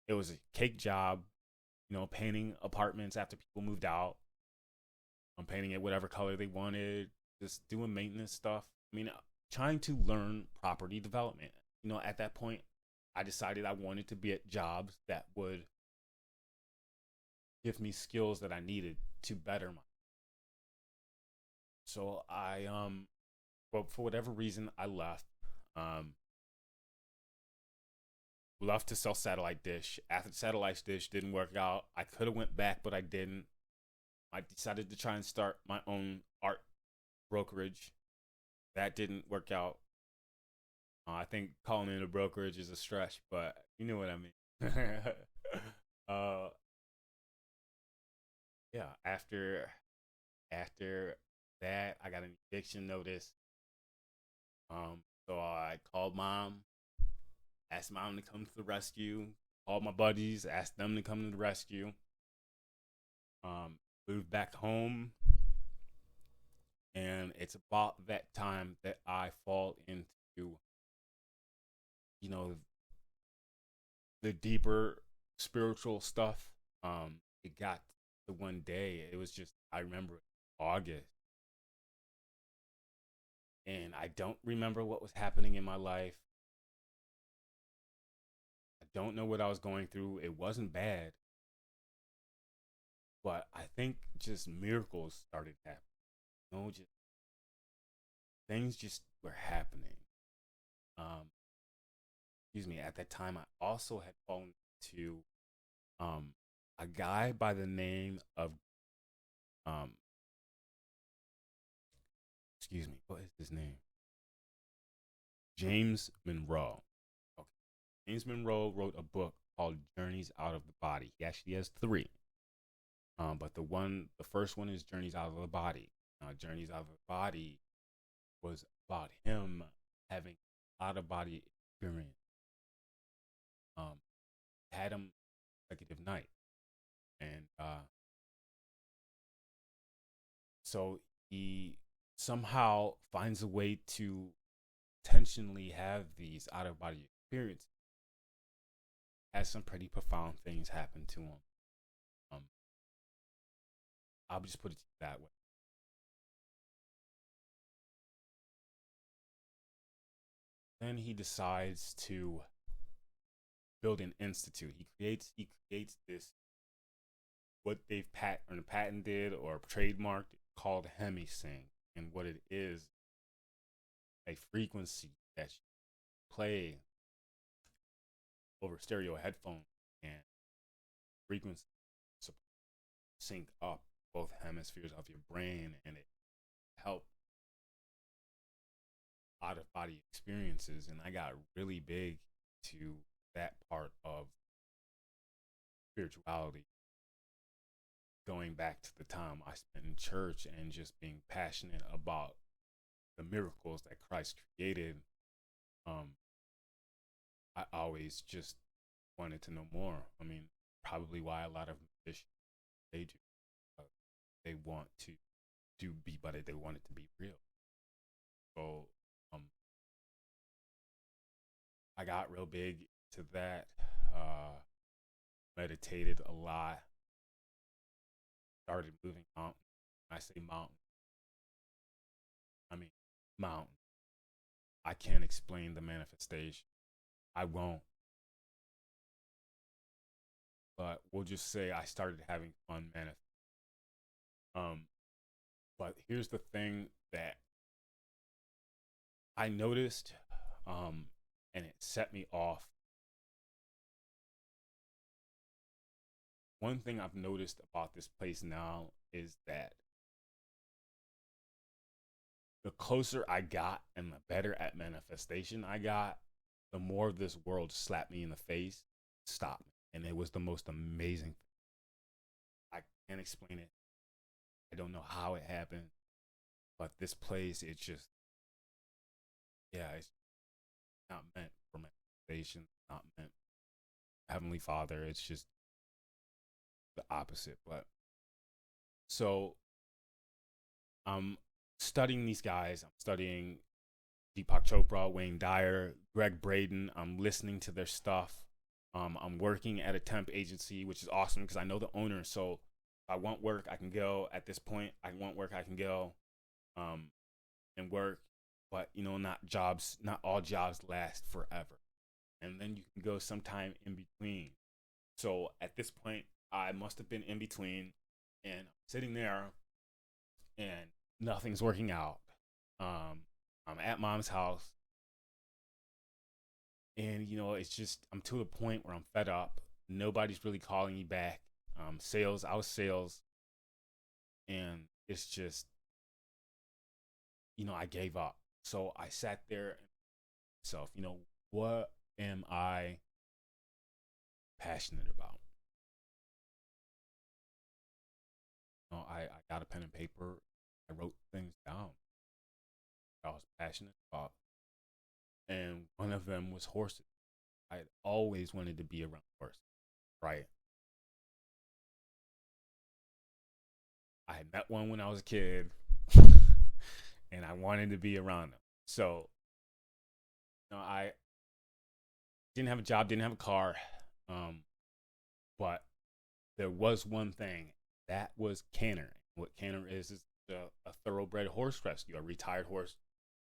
It was a cake job, painting apartments after people moved out. I'm painting it whatever color they wanted, just doing maintenance stuff. I mean, trying to learn property development. At that point, I decided I wanted to be at jobs that would give me skills that I needed to better my. So but for whatever reason, I left. Left to sell satellite dish. After satellite dish didn't work out, I could have went back, but I didn't. I decided to try and start my own art brokerage. That didn't work out. I think calling it a brokerage is a stretch, but you know what I mean. Yeah. After that, I got an eviction notice. So I called mom, asked mom to come to the rescue. Called my buddies, asked them to come to the rescue. Moved back home, and it's about that time that I fall into, the deeper spiritual stuff. It got to one day. It was just, I remember August. And I don't remember what was happening in my life. I don't know what I was going through. It wasn't bad. But I think just miracles started happening. Just things just were happening. Excuse me. At that time, I also had fallen to a guy by the name of excuse me, what is his name? James Monroe. Okay. James Monroe wrote a book called Journeys Out of the Body. He actually has 3. But the first one is Journeys Out of the Body. Journeys Out of the Body was about him having out of body experience. Had him consecutive night. And so he somehow finds a way to intentionally have these out of body experiences. Has some pretty profound things happen to him. I'll just put it that way. Then he decides to build an institute. He creates this, what they've patented or trademarked, called Hemisync. And what it is, a frequency that you play over stereo headphones, and frequency sync up both hemispheres of your brain, and it helps out of body experiences. And I got really big to that part of spirituality. going back to the time I spent in church and just being passionate about the miracles that Christ created, um, I always just wanted to know more. I mean, probably why a lot of musicians they do. Uh, they want to do be, but they want it to be real. So, um, I got real big to that. Uh, Meditated a lot. Started moving mountains. When I say mountain, I mean mountain. I can't explain the manifestation. I won't. But we'll just say I started having fun manifest. Um, but here's the thing that I noticed, and it set me off. One thing I've noticed about this place now is that the closer I got and the better at manifestation I got, the more this world slapped me in the face, stopped me. And it was the most amazing thing. I can't explain it. I don't know how it happened. But this place, it's just, yeah, it's not meant for manifestation, not meant for Heavenly Father. It's just the opposite. But so I'm studying these guys. I'm studying Deepak Chopra, Wayne Dyer, Greg Braden. I'm listening to their stuff. I'm working at a temp agency, which is awesome because I know the owner. So if I want work, I can go. At this point, I want work, I can go and work. But, not all jobs last forever. And then you can go sometime in between. So at this point, I must have been in between and I'm sitting there and nothing's working out. I'm at mom's house. And, it's just, I'm to the point where I'm fed up. Nobody's really calling me back. I was sales. And it's just, I gave up. So I sat there and myself, what am I passionate about? I got a pen and paper. I wrote things down I was passionate about. And one of them was horses. I had always wanted to be around horses, right? I had met one when I was a kid, and I wanted to be around them. So, I didn't have a job, didn't have a car, but there was one thing that was canner. What canner is a thoroughbred horse rescue, a retired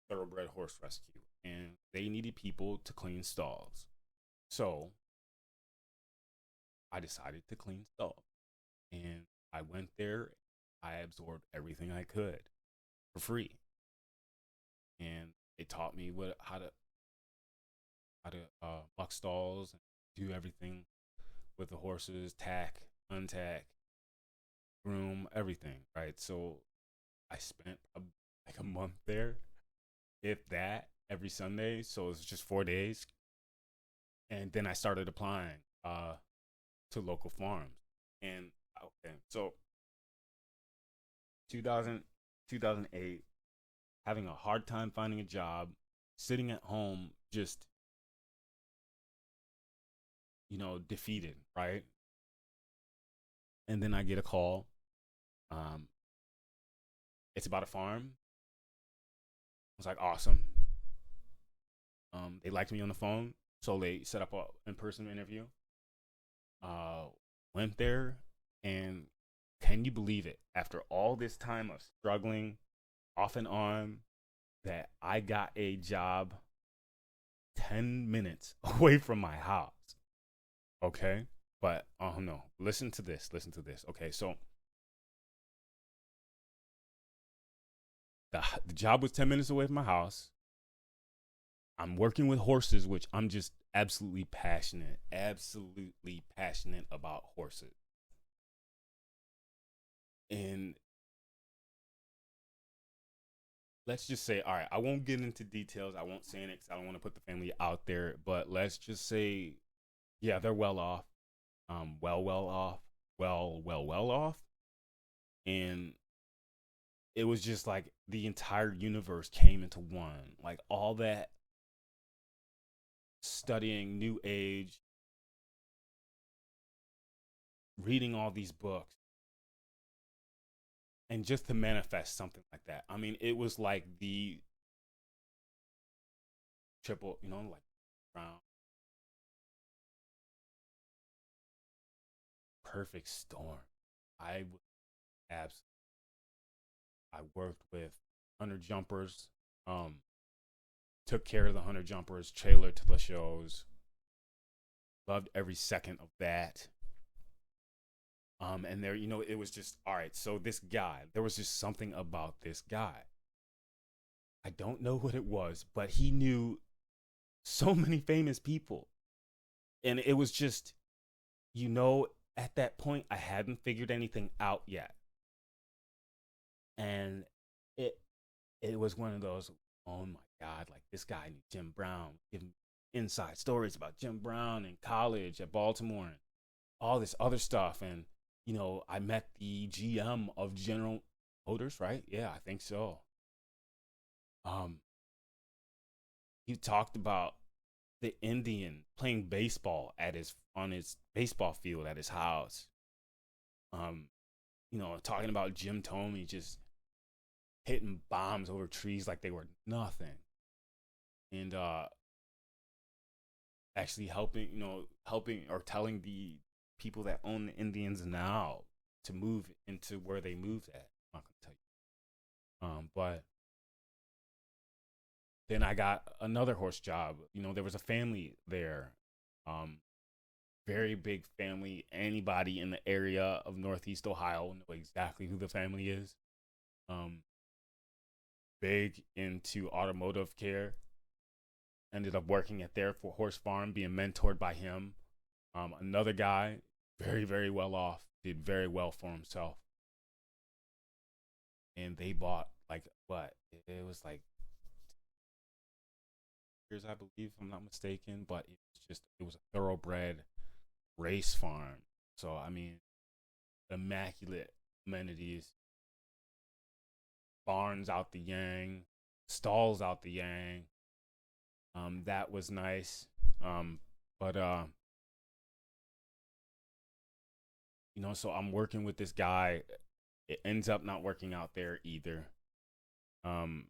thoroughbred horse rescue, and they needed people to clean stalls. So I decided to clean stalls, and I went there. I absorbed everything I could for free, and they taught me how to muck stalls and do everything with the horses, tack, untack, groom, everything. Right. So I spent like a month there, if that, every Sunday. So it was just 4 days. And then I started applying to local farms. And okay, so 2008, having a hard time finding a job, sitting at home, just, defeated, right? And then I get a call. It's about a farm. I was like, awesome. They liked me on the phone, so they set up an in-person interview. Went there, and can you believe it? After all this time of struggling, off and on, that I got a job 10 minutes away from my house. Okay? But, oh no, listen to this. Okay, so the job was 10 minutes away from my house. I'm working with horses, which I'm just absolutely passionate about horses. And let's just say, all right, I won't get into details. I won't say it because I don't want to put the family out there. But let's just say, yeah, they're well off. Well off. And it was just like the entire universe came into one. Like all that studying New Age, reading all these books, and just to manifest something like that. I mean, it was like the triple, like round perfect storm. I was abs. I worked with hunter jumpers. Took care of the hunter jumpers, trailer to the shows. Loved every second of that. And there, it was just all right. So this guy, there was just something about this guy. I don't know what it was, but he knew so many famous people, and it was just, at that point, I hadn't figured anything out yet, and it it was one of those. Oh my God! Like this guy knew Jim Brown, giving inside stories about Jim Brown in college at Baltimore, and all this other stuff, and I met the GM of General Motors, right? Yeah, I think so. Um, he talked about the Indian playing baseball at his on his baseball field at his house. Um, talking about Jim Tomey just hitting bombs over trees like they were nothing, and actually helping or telling the people that own the Indians now to move into where they moved at. I'm not gonna tell you. But then I got another horse job. There was a family there. Um, Very big family. Anybody in the area of Northeast Ohio will know exactly who the family is. Um, Big into automotive care. Ended up working at their for horse farm, being mentored by him. Another guy, very, very well off, did very well for himself. And they bought like what? It was like years, I believe, if I'm not mistaken, but it was a thoroughbred race farm. So I mean, immaculate amenities, barns out the yang, stalls out the yang. That was nice. But so I'm working with this guy. It ends up not working out there either. Um,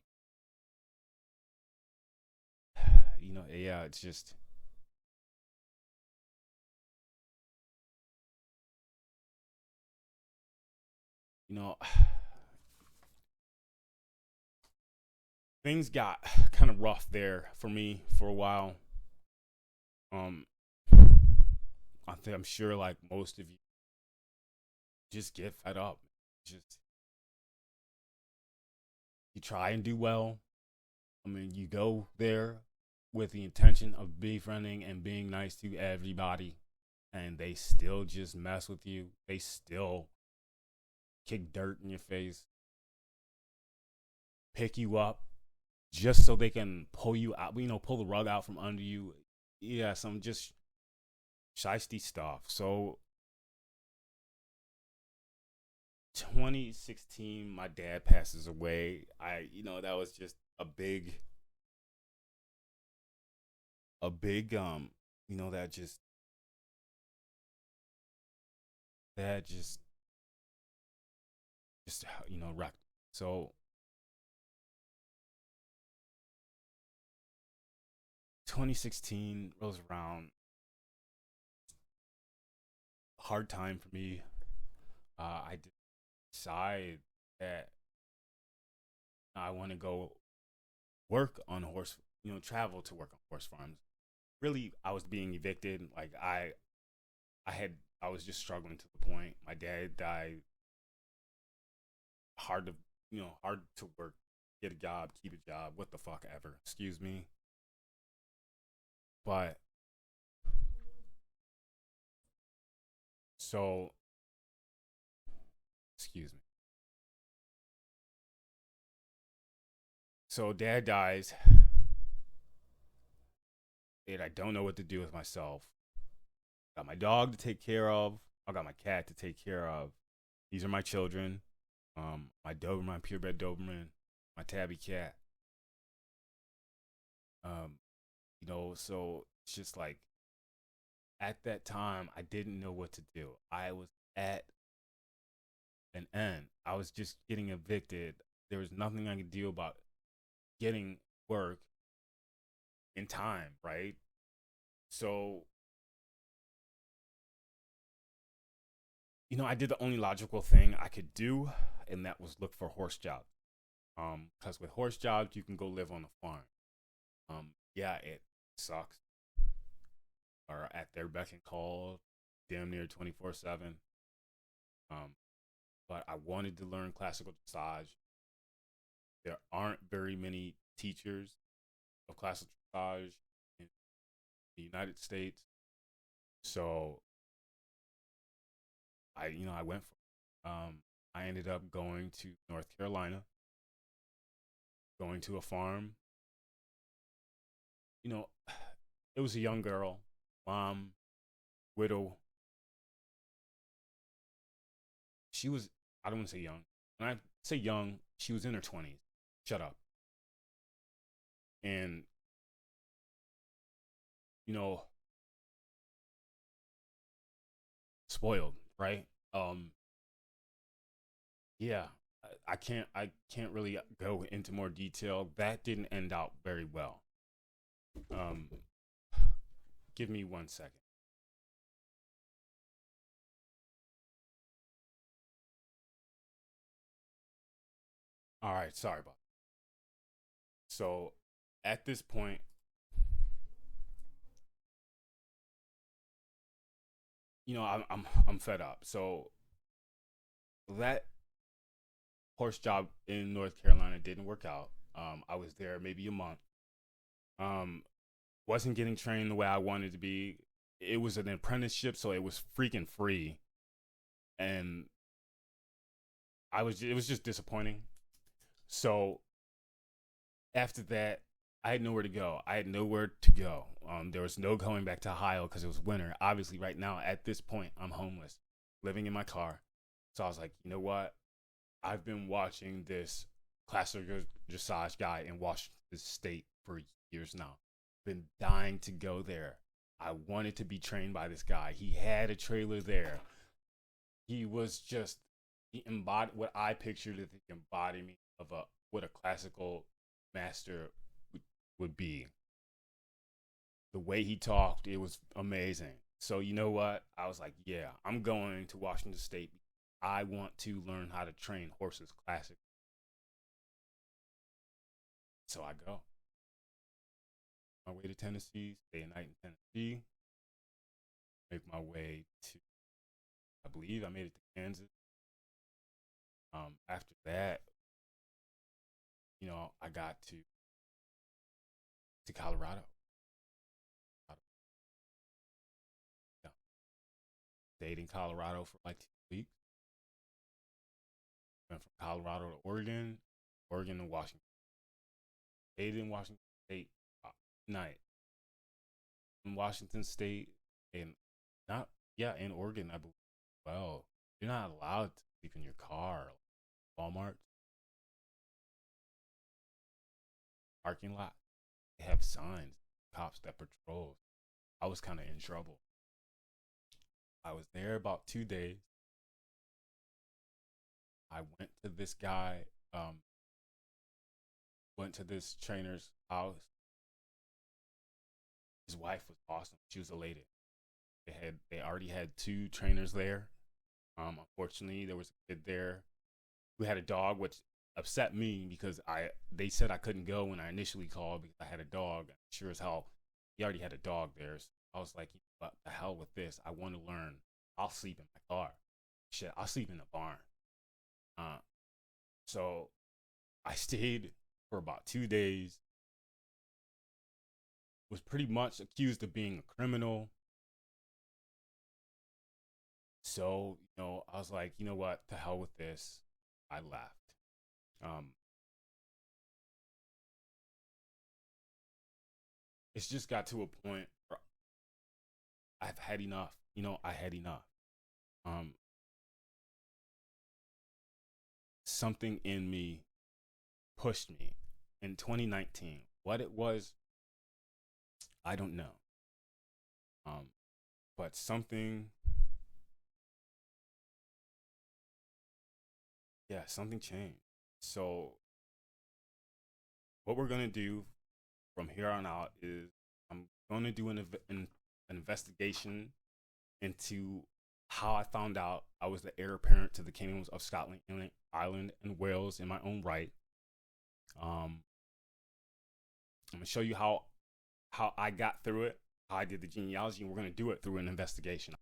yeah, it's just you know things got kind of rough there for me for a while. Um, I'm sure like most of you just get fed up. Just you try and do well. I mean, you go there with the intention of befriending and being nice to everybody, and they still just mess with you. They still kick dirt in your face, pick you up just so they can pull you out, pull the rug out from under you. Yeah, some just shisty stuff. So 2016, my dad passes away. That was just a big, that just wrecked. So 2016 rolls around, hard time for me. I decide that I want to go work on horse, travel to work on horse farms. Really, I was being evicted. Like I was just struggling to the point. My dad died. Hard to work, get a job, keep a job, what the fuck ever. Excuse me. But so, excuse me. So dad dies, and I don't know what to do with myself. Got my dog to take care of. I got my cat to take care of. These are my children. My Doberman, my purebred Doberman, my tabby cat. Um, so it's just like at that time I didn't know what to do. I was at an end. I was just getting evicted. There was nothing I could do about getting work in time, right? So, I did the only logical thing I could do, and that was look for horse jobs. Because with horse jobs, you can go live on a farm. Yeah, it sucks. Or at their beck and call, damn near 24/7. Um, but I wanted to learn classical dressage. There aren't very many teachers of classical dressage in the United States, so I went for it. I ended up going to North Carolina, going to a farm. You know, it was a young girl, mom, widow. She was, I don't want to say young. When I say young, she was in her 20s. Shut up. And, you know, spoiled, right? Yeah, I can't really go into more detail. That didn't end out very well. Um, give me 1 second. All right, sorry about that. So at this point, I'm fed up. So that horse job in North Carolina didn't work out. I was there maybe a month. Um, wasn't getting trained the way I wanted to be. It was an apprenticeship, so it was freaking free, and it was just disappointing. So after that, I had nowhere to go. I had nowhere to go. There was no going back to Ohio because it was winter. Obviously, right now at this point, I'm homeless, living in my car. So I was like, you know what? I've been watching this classical dressage guy in Washington State for years now. Been dying to go there. I wanted to be trained by this guy. He had a trailer there. He was just he embodied what I pictured as the embodiment of a what a classical master would be. The way he talked, it was amazing. So you know what? I was like, yeah, I'm going to Washington State. I want to learn how to train horses classic. So I go my way to Tennessee, stay a night in Tennessee, make my way to I believe I made it to Kansas. After that, I got to Colorado. Yeah. Stayed in Colorado for like 2 weeks. Went from Colorado to Oregon, Oregon to Washington. Stayed in Washington State night. In Washington State and not yeah, in Oregon, I believe. Well, you're not allowed to sleep in your car. Walmart parking lot. They have signs, cops that patrol. I was kind of in trouble. I was there about 2 days. I went to this guy, went to this trainer's house. His wife was awesome. She was elated. They already had two trainers there. Unfortunately, there was a kid there who had a dog, which upset me because I they said I couldn't go when I initially called because I had a dog. Sure as hell, he already had a dog there. So I was like, what the hell with this? I want to learn. I'll sleep in my car. Shit, I'll sleep in the barn. Uh, so I stayed for about 2 days. Was pretty much accused of being a criminal. So, I was like, you know what? To hell with this. I left. Um, it's just got to a point where I've had enough. I had enough. Um, something in me pushed me in 2019. What it was, I don't know. But something changed. So what we're gonna do from here on out is I'm gonna do an investigation into how I found out I was the heir apparent to the kingdoms of Scotland, Ireland, and Wales in my own right. I'm gonna show you how I got through it, how I did the genealogy, and we're gonna do it through an investigation.